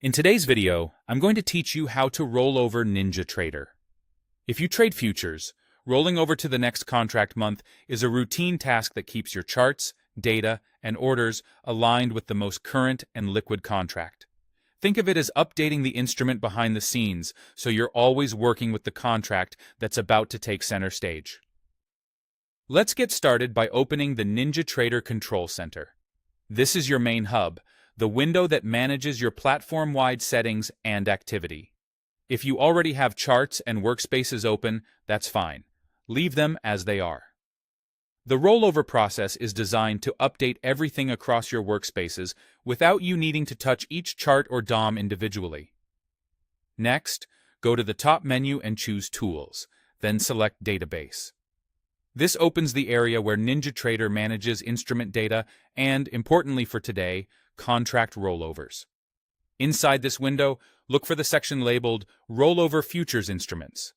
In today's video, I'm going to teach you how to roll over Ninjatrader. If you trade futures, rolling over to the next contract month is a routine task that keeps your charts, data, and orders aligned with the most current and liquid contract. Think of it as updating the instrument behind the scenes so you're always working with the contract that's about to take center stage. Let's get started by opening the Ninjatrader Control Center. This is your main hub, the window that manages your platform-wide settings and activity. If you already have charts and workspaces open, that's fine. Leave them as they are. The rollover process is designed to update everything across your workspaces without you needing to touch each chart or DOM individually. Next, go to the top menu and choose Tools, then select Database. This opens the area where Ninjatrader manages instrument data and, importantly for today, contract rollovers. Inside this window, look for the section labeled Rollover Futures Instruments.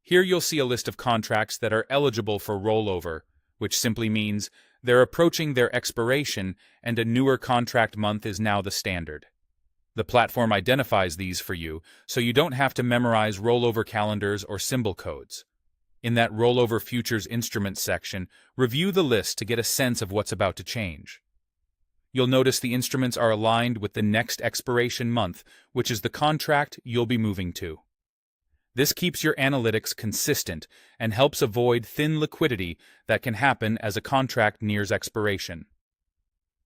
Here you'll see a list of contracts that are eligible for rollover, which simply means they're approaching their expiration and a newer contract month is now the standard. The platform identifies these for you, so you don't have to memorize rollover calendars or symbol codes. In that Rollover Futures Instruments section, review the list to get a sense of what's about to change. You'll notice the instruments are aligned with the next expiration month, which is the contract you'll be moving to. This keeps your analytics consistent and helps avoid thin liquidity that can happen as a contract nears expiration.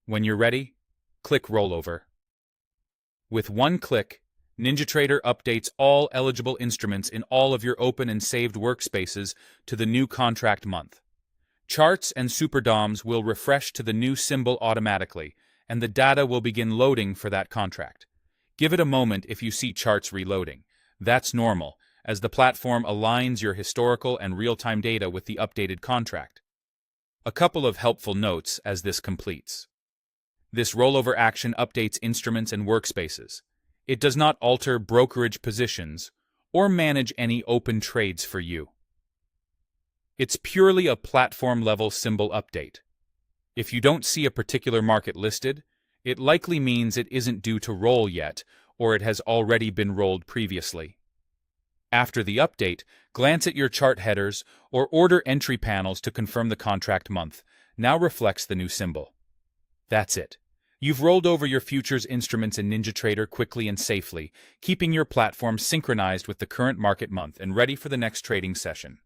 When you're ready, click Rollover. With one click, Ninjatrader updates all eligible instruments in all of your open and saved workspaces to the new contract month. Charts and superDOMs will refresh to the new symbol automatically, and the data will begin loading for that contract. Give it a moment if you see charts reloading. That's normal, as the platform aligns your historical and real-time data with the updated contract. A couple of helpful notes as this completes. This rollover action updates instruments and workspaces. It does not alter brokerage positions or manage any open trades for you. It's purely a platform-level symbol update. If you don't see a particular market listed, it likely means it isn't due to roll yet, or it has already been rolled previously. After the update, glance at your chart headers or order entry panels to confirm the contract month now reflects the new symbol. That's it. You've rolled over your futures instruments in Ninjatrader quickly and safely, keeping your platform synchronized with the current market month and ready for the next trading session.